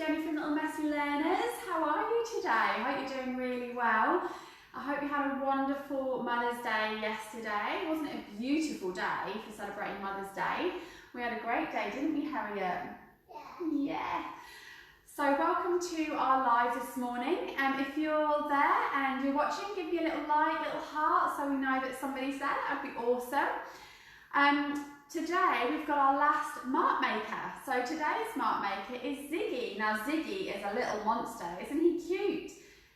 Jenny from Little Messy Learners. How are you today? I hope you're doing really well. I hope you had a wonderful Mother's Day yesterday. Wasn't it a beautiful day for celebrating Mother's Day? We had a great day, didn't we, Harriet? Yeah. So welcome to our live this morning. If you're there and you're watching, give me a little like, little heart, so we know that somebody's there. That'd be awesome. Today we've got our last mark maker. So today's mark maker is Ziggy. Now Ziggy is a little monster, isn't he cute?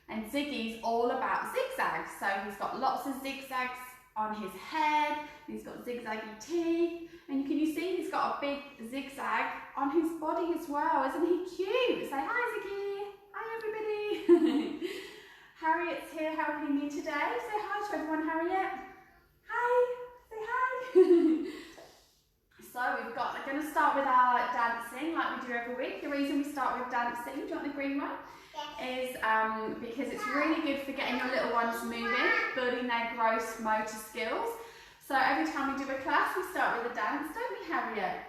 And Ziggy's all about zigzags. So he's got lots of zigzags on his head, he's got zigzaggy teeth, and can you see he's got a big zigzag on his body as well. Isn't he cute? Say hi Ziggy. Hi everybody. Harriet's here helping me today. Say hi to everyone, Harriet. Hi. Say hi. So we're going to start with our dancing like we do every week. The reason we start with dancing, do you want the green one? Yes. Is because it's really good for getting your little ones moving, building their gross motor skills. So every time we do a class, we start with a dance, don't we, Harriet?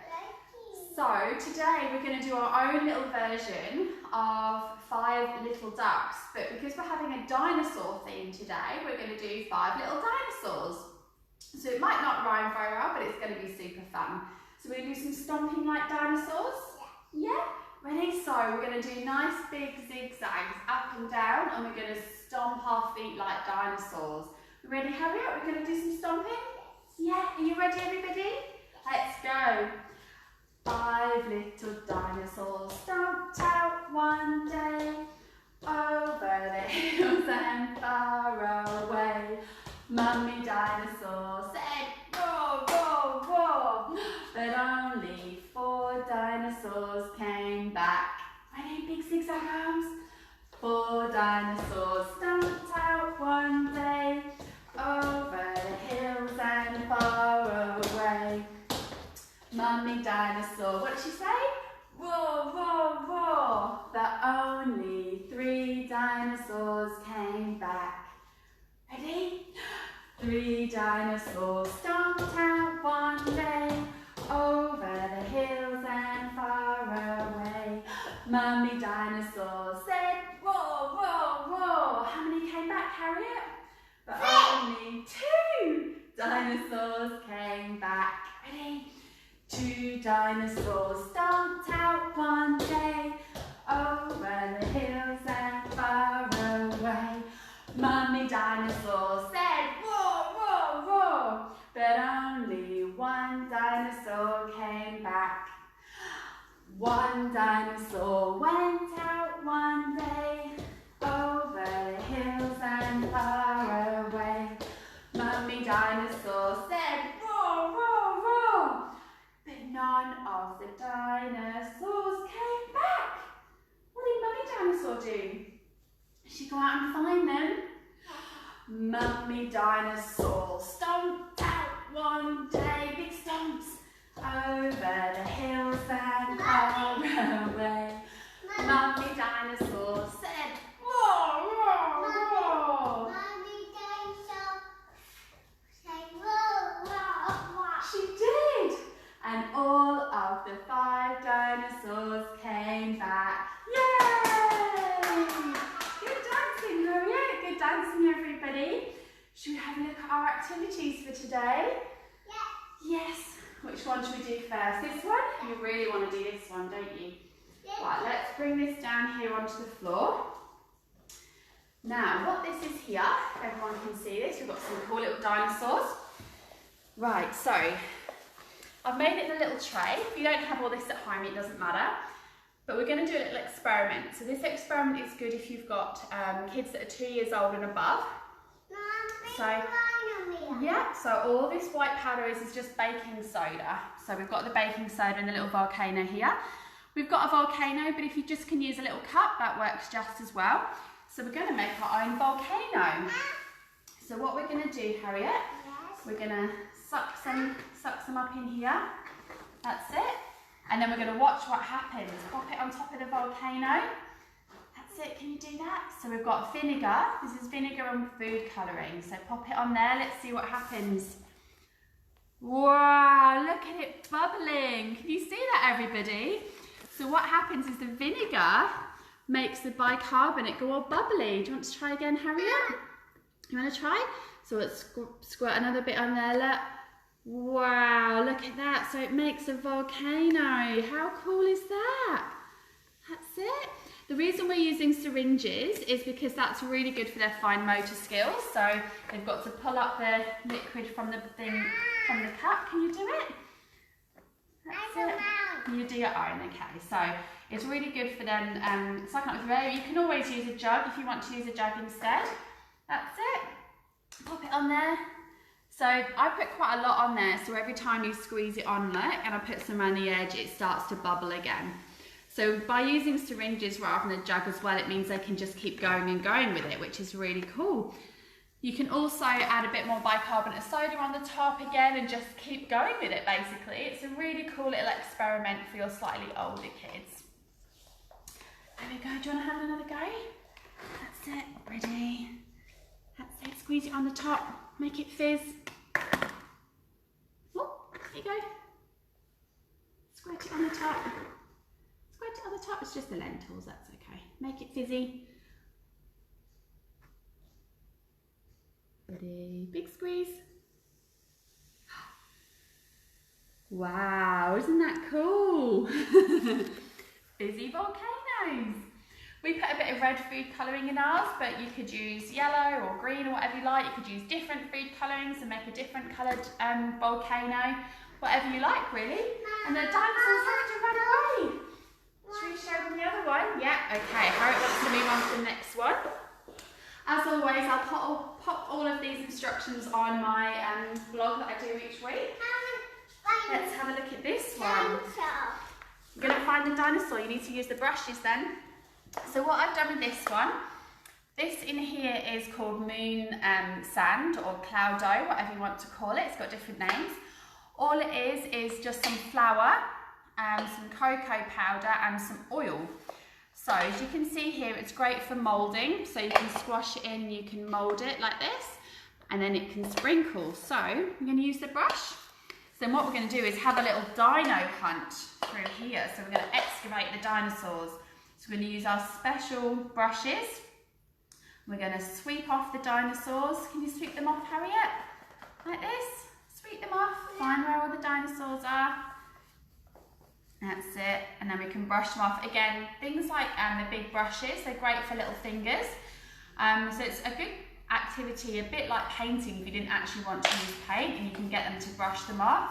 So today we're going to do our own little version of 5 little ducks. But because we're having a dinosaur theme today, we're going to do 5 little dinosaurs. So it might not rhyme very well, but it's going to be super fun. So we're going to do some stomping like dinosaurs. Yeah? Ready? So we're going to do nice big zigzags up and down, and we're going to stomp our feet like dinosaurs. Ready, Harriet? We're going to do some stomping? Yeah? Are you ready, everybody? Let's go. 5 little dinosaurs stomped out one day, over the hills and far away. Mummy dinosaur said, roar, roar, roar, but only 4 dinosaurs came back. Ready, big zigzag arms? 4 dinosaurs stomped out one day, over the hills and far away. Mummy dinosaur, what did she say? Roar, roar, roar, but only 3 dinosaurs came back. Ready? 3 dinosaurs stomped out one day, over the hills and far away. Mummy dinosaur said, roar, roar, roar. How many came back, Harriet? But only 2 dinosaurs came back. Ready? 2 dinosaurs stomped out one day, over the hills and far away. Mummy dinosaur said, roar, roar, roar, but only 1 dinosaur came back. 1 dinosaur went out one day, over the hills and far away. Mummy dinosaur said, roar, roar, roar, but none of the dinosaurs came back. What did Mummy dinosaur do? Did she go out and find them? Mummy dinosaur stomped out one day, big stomps, over the hills and far away. Mummy dinosaur said, roar, roar, roar. Mummy dinosaur said, roar, roar, roar. She did. And all of the 5 dinosaurs came back. Yay! Good dancing, Harriet. Good dancing, everybody. Should we have a look at our activities for today? Yes. Yes. Which one should we do first? This one? You really want to do this one, don't you? Yes. Right, let's bring this down here onto the floor. Now, what this is here, everyone can see this. We've got some cool little dinosaurs. Right, so I've made it in a little tray. If you don't have all this at home, it doesn't matter. But we're going to do a little experiment. So this experiment is good if you've got kids that are 2 years old and above. Yeah, so all this white powder is just baking soda. So we've got the baking soda and the little volcano here. We've got a volcano, but if you just can use a little cup, that works just as well. So we're going to make our own volcano. So what we're going to do, Harriet, we're going to suck some up in here. That's it. And then we're going to watch what happens. Pop it on top of the volcano. That's it, can you do that? So we've got vinegar. This is vinegar and food colouring. So pop it on there, let's see what happens. Wow, look at it bubbling. Can you see that, everybody? So what happens is the vinegar makes the bicarbonate go all bubbly. Do you want to try again, Harriet? You want to try? So let's squirt another bit on there, look. Wow, look at that. So it makes a volcano. How cool is that? That's it. The reason we're using syringes is because that's really good for their fine motor skills. So they've got to pull up the liquid from the thing, from the cup. Can you do it? That's it. You do your own, okay. So it's really good for them sucking up with air. You can always use a jug if you want to use a jug instead. That's it. Pop it on there. So I put quite a lot on there, so every time you squeeze it on, look, and I put some on the edge, it starts to bubble again. So by using syringes rather than a jug as well, it means they can just keep going and going with it, which is really cool. You can also add a bit more bicarbonate of soda on the top again and just keep going with it, basically. It's a really cool little experiment for your slightly older kids. There we go. Do you want to have another go? That's it. Ready? That's it. Squeeze it on the top. Make it fizz. Oh, there you go. Squirt it on the top. Squirt it on the top. It's just the lentils. That's okay. Make it fizzy. Ready? Big squeeze. Wow, isn't that cool? Fizzy volcanoes. We put a bit of red food colouring in ours, but you could use yellow or green or whatever you like. You could use different food colourings and make a different coloured volcano, whatever you like really. And the dinosaurs have to run away. Should we show them the other one? Yeah, okay. Harriet wants to move on to the next one. As always, I'll pop all of these instructions on my blog that I do each week. Let's have a look at this one. You're going to find the dinosaur. You need to use the brushes then. So what I've done with this one, this in here is called moon sand or cloud dough, whatever you want to call it. It's got different names. All it is just some flour, some cocoa powder and some oil. So as you can see here, it's great for moulding. So you can squash it in, you can mould it like this, and then it can sprinkle. So I'm going to use the brush. So then what we're going to do is have a little dino hunt through here. So we're going to excavate the dinosaurs. So we're going to use our special brushes. We're going to sweep off the dinosaurs. Can you sweep them off, Harriet? Like this. Sweep them off. Find where all the dinosaurs are. That's it. And then we can brush them off. Again, things like the big brushes, they're great for little fingers. So it's a good activity, a bit like painting if you didn't actually want to use paint, and you can get them to brush them off.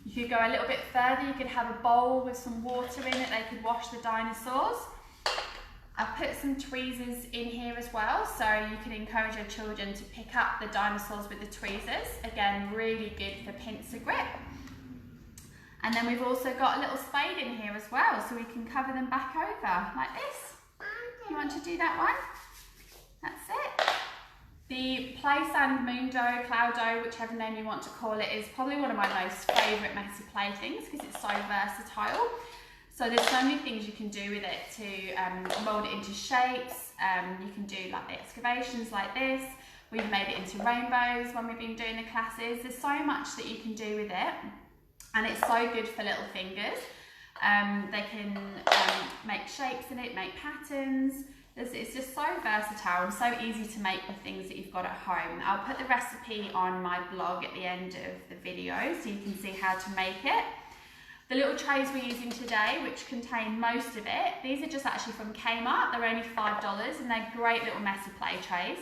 You could go a little bit further. You could have a bowl with some water in it. They could wash the dinosaurs. I've put some tweezers in here as well, so you can encourage your children to pick up the dinosaurs with the tweezers. Again, really good for pincer grip. And then we've also got a little spade in here as well, so we can cover them back over like this. You want to do that one? That's it. The play sand moon dough, cloud dough, whichever name you want to call it, is probably one of my most favourite messy playthings because it's so versatile. So there's so many things you can do with it to mould it into shapes. You can do like the excavations like this. We've made it into rainbows when we've been doing the classes. There's so much that you can do with it, and it's so good for little fingers. They can make shapes in it, make patterns. It's just so versatile and so easy to make with things that you've got at home. I'll put the recipe on my blog at the end of the video so you can see how to make it. The little trays we're using today, which contain most of it, these are just actually from Kmart. They're only $5 and they're great little messy play trays.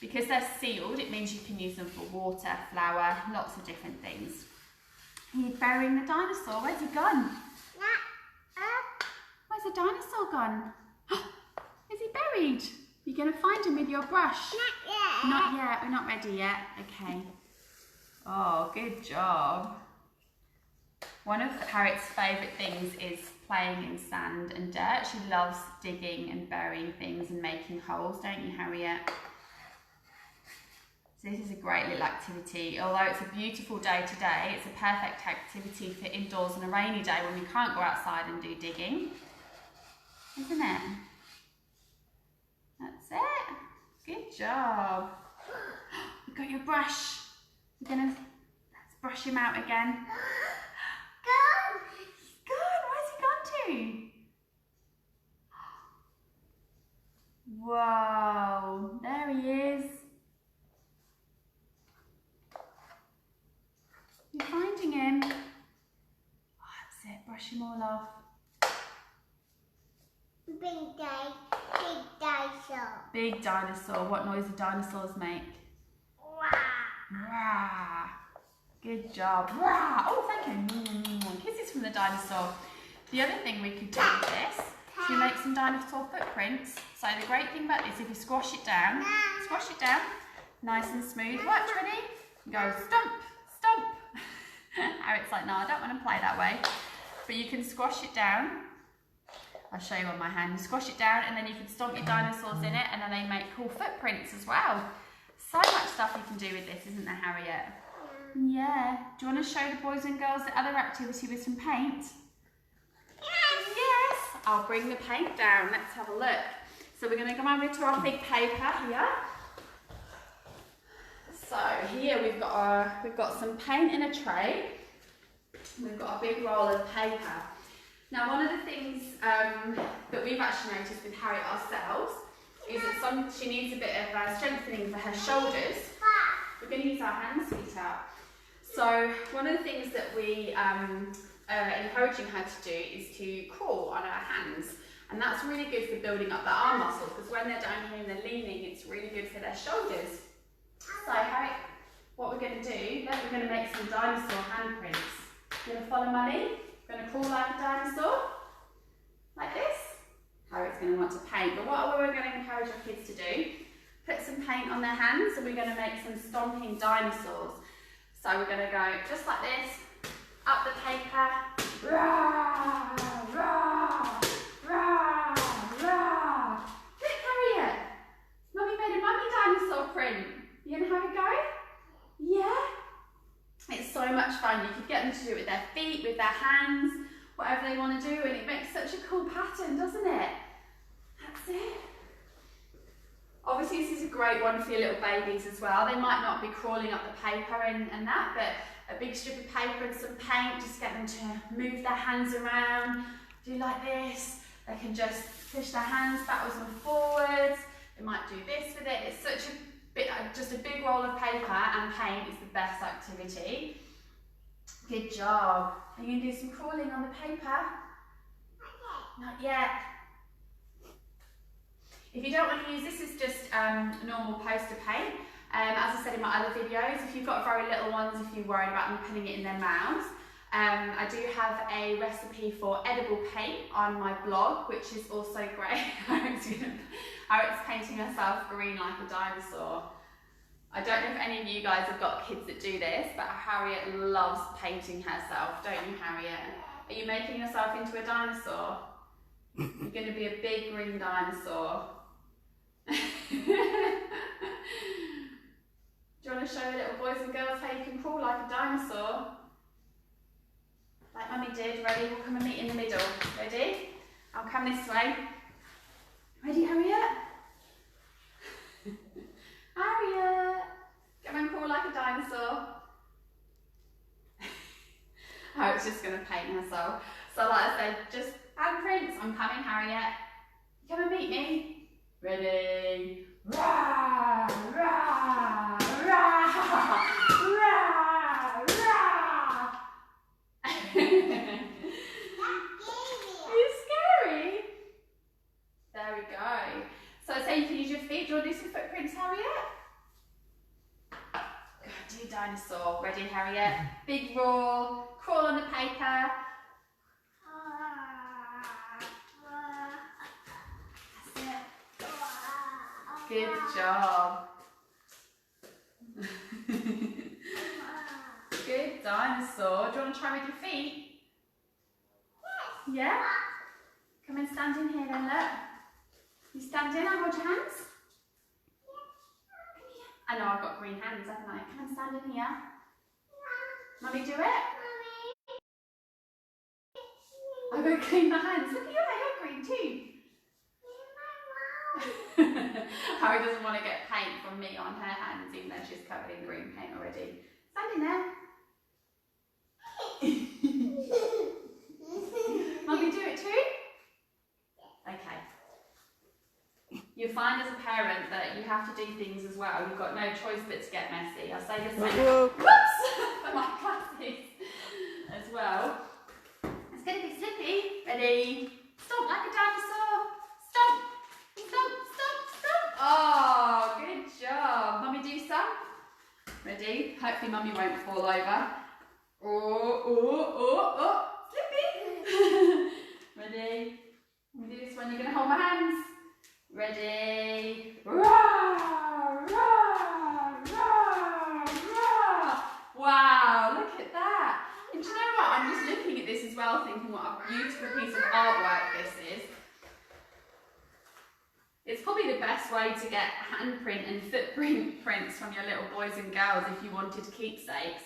Because they're sealed, it means you can use them for water, flour, lots of different things. Are you burying the dinosaur? Where's he gone? Where's the dinosaur gone? Is he buried? You're going to find him with your brush? Not yet. Not yet. We're not ready yet. Okay. Oh, good job. One of Harriet's favourite things is playing in sand and dirt. She loves digging and burying things and making holes, don't you, Harriet? So this is a great little activity. Although it's a beautiful day today, it's a perfect activity for indoors on a rainy day when we can't go outside and do digging. Isn't it? That's it. Good job. You've got your brush. We're gonna, let's brush him out again. Gone. He's gone. Where's he gone to? Whoa, there he is. You're finding him. Oh, that's it, brush him all off. Big dinosaur. Big dinosaur. What noise do dinosaurs make? Rah. Good job. Rah. Oh, thank you. Kisses from the dinosaur. The other thing we could do with this is we make some dinosaur footprints. So the great thing about this, if you squash it down, nice and smooth. Watch, ready? Go stomp, stomp. Harriet's like, no, I don't want to play that way. But you can squash it down. I'll show you on my hand. You squash it down and then you can stomp your dinosaurs in it and then they make cool footprints as well. So much stuff you can do with this, isn't there, Harriet? Yeah. Do you want to show the boys and girls the other activity with some paint? Yes. I'll bring the paint down. Let's have a look. So we're going to come over to our big paper here. So here we've got some paint in a tray. We've got a big roll of paper. Now, one of the things that we've actually noticed with Harriet ourselves is that she needs a bit of strengthening for her shoulders. We're going to use our hands, sweetheart. So one of the things that we are encouraging her to do is to crawl on her hands. And that's really good for building up the arm muscles because when they're down here and they're leaning, it's really good for their shoulders. So Harriet, what we're going to do, we're going to make some dinosaur handprints. You're going to follow Mummy? We're going to crawl like a dinosaur, like this. Harriet's going to want to paint, but what we're going to encourage our kids to do, put some paint on their hands and we're going to make some stomping dinosaurs. So we're going to go just like this, up the paper, rah, rah, rah, rah. Look, Harriet, Mummy made a mummy dinosaur print. You going to have a go? Yeah? It's so much fun. You could get them to do it with their feet, with their hands, whatever they want to do, and it makes such a cool pattern, doesn't it? That's it. Obviously, this is a great one for your little babies as well. They might not be crawling up the paper and that, but a big strip of paper and some paint, just get them to move their hands around, do like this. They can just push their hands backwards and forwards. They might do this with it. It's such a just a big roll of paper and paint is the best activity. Good job. Are you going to do some crawling on the paper? Not yet. If you don't want to use this, is just normal poster paint. As I said in my other videos, if you've got very little ones, if you're worried about them putting it in their mouths, I do have a recipe for edible paint on my blog, which is also great. Harriet's painting herself green like a dinosaur. I don't know if any of you guys have got kids that do this, but Harriet loves painting herself, don't you, Harriet? Are you making yourself into a dinosaur? You're going to be a big green dinosaur. Do you want to show the little boys and girls how you can crawl like a dinosaur? Like Mummy did. Ready? We'll come and meet in the middle. Ready? I'll come this way. Ready, Harriet? Harriet! Come and crawl like a dinosaur. Harriet's just going to paint herself. So like I said, just handprints. I'm coming, Harriet. Come and meet me. Ready? Rah! Rah! Rah! Rah! Rah! It's scary. There we go. So I say you can use your feet. Do you want to do some footprints, Harriet? Go do dinosaur. Ready, Harriet? Big roll. Crawl on the paper. That's it. Good job. Good dinosaur. Do you want to try with your feet? Yes. Yeah? Come and stand in here then, look. You stand in, I'll hold your hands. I know I've got green hands, haven't I? Come and stand in here. Mummy, do it. I'm going to clean my hands. Look at you're green too. Harry doesn't want to get paint from me on her hands, even though she's covered in green paint already. Stand in there. Mummy, do it too? Okay. you'll find as a parent that you have to do things as well. You've got no choice but to get messy. I say the same. Whoops! For my glasses as well. It's going to be slippy. Ready? Stomp like a dinosaur. Stomp! Stomp! Stomp! Stomp! Oh, good job. Mummy, do some. Ready? Hopefully Mummy won't fall over. Oh, slippy. Ready? I'm going to do this one. You're going to hold my hands. Ready? Roar, roar, roar, roar. Wow, look at that. And do you know what? I'm just looking at this as well, thinking what a beautiful piece of artwork this is. It's probably the best way to get handprint and footprint prints from your little boys and girls if you wanted keepsakes.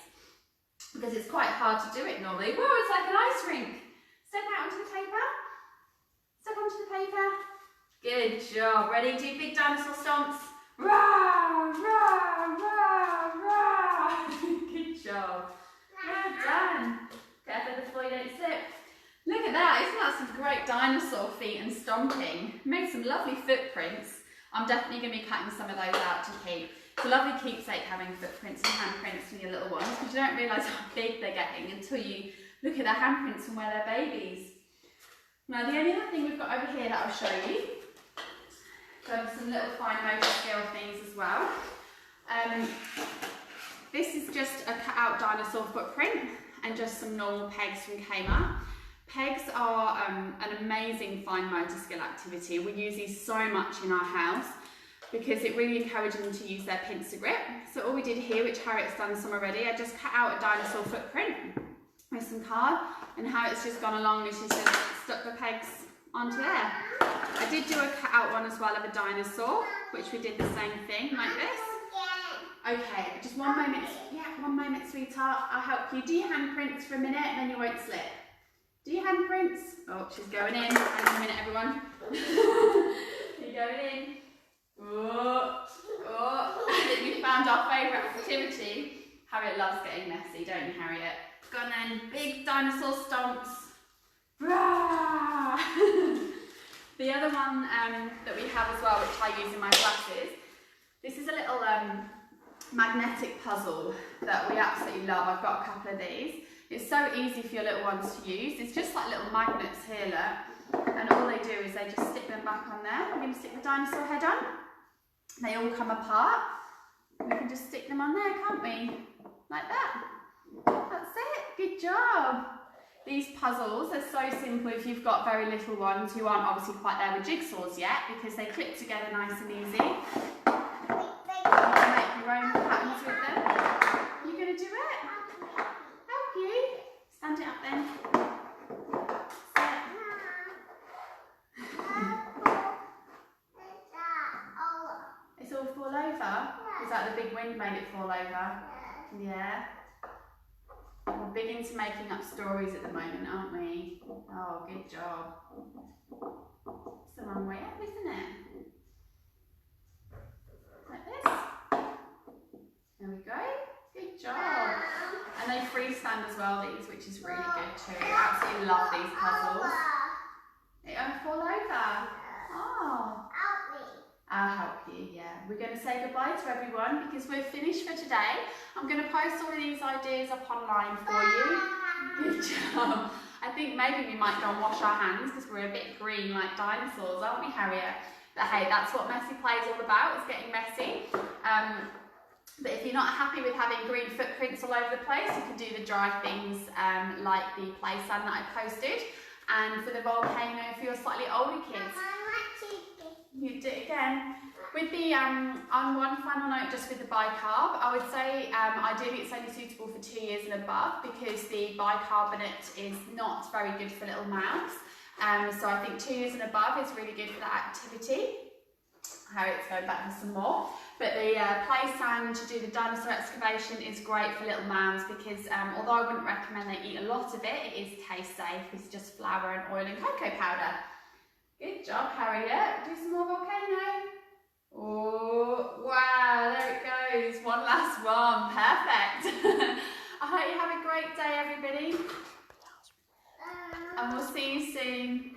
Because it's quite hard to do it normally. Whoa, it's like an ice rink. Step out onto the paper. Step onto the paper. Good job. Ready? Do big dinosaur stomps. Rah, rah, rah, rah. Good job. Well done. Careful the floor, you don't slip. Look at that. Isn't that some great dinosaur feet and stomping? Made some lovely footprints. I'm definitely going to be cutting some of those out to keep. It's a lovely keepsake having footprints and handprints from your little ones because you don't realise how big they're getting until you look at their handprints from where they're babies. Now the only other thing we've got over here that I'll show you, got some little fine motor skill things as well. This is just a cut out dinosaur footprint and just some normal pegs from Kmart. Pegs are an amazing fine motor skill activity. We use these so much in our house because it really encourages them to use their pincer grip. So all we did here, which Harriet's done some already, I just cut out a dinosaur footprint with some card, and Harriet's just gone along and she's just stuck the pegs onto there. I did do a cut out one as well of a dinosaur, which we did the same thing like this. Okay, just one moment, yeah, 1 moment, sweetheart, I'll help you. Do your handprints for a minute and then you won't slip. Do your handprints. Oh, she's going in. Hang on a minute, everyone. You're going in. Oh, oh. We found our favourite activity. Harriet loves getting messy, don't you, Harriet? Go on then, big dinosaur stomps. Rah! The other one that we have as well, which I use in my classes, this is a little magnetic puzzle that we absolutely love. I've got a couple of these. It's so easy for your little ones to use. It's just like little magnets here, look. And all they do is they just stick them back on there. I'm going to stick the dinosaur head on. They all come apart. We can just stick them on there, can't we? Like that. That's it. Good job. These puzzles are so simple if you've got very little ones who aren't obviously quite there with jigsaws yet, because they clip together nice and easy. You can make your own patterns with them. You're going to do it? Help you. Stand it up then. It's all fall over? Is that the big wind made it fall over? Yeah. We're big into making up stories at the moment, aren't we? Oh, good job. It's the wrong way up, isn't it? Like this. There we go. Good job. And they freestand as well, these, which is really good too. I absolutely love these puzzles. It won't fall over. Oh. I'll help you, yeah. We're going to say goodbye to everyone because we're finished for today. I'm going to post all of these ideas up online for you. Good job. I think maybe we might go and wash our hands because we're a bit green like dinosaurs, aren't we, Harriet? But hey, that's what messy play is all about, is getting messy. But if you're not happy with having green footprints all over the place, you can do the dry things like the play stand that I posted. And for the volcano, for your slightly older kids, you do it again. With the, on one final note, just with the bicarb, I would say ideally it's only suitable for 2 years and above because the bicarbonate is not very good for little mouths. So I think 2 years and above is really good for that activity. Harriet's going back for some more. But the play sand to do the dinosaur excavation is great for little mouths because although I wouldn't recommend they eat a lot of it, it is taste safe. It's just flour and oil and cocoa powder. Good job, Harriet. Do some more volcano. Oh, wow, there it goes. One last one. Perfect. I hope you have a great day, everybody. And we'll see you soon.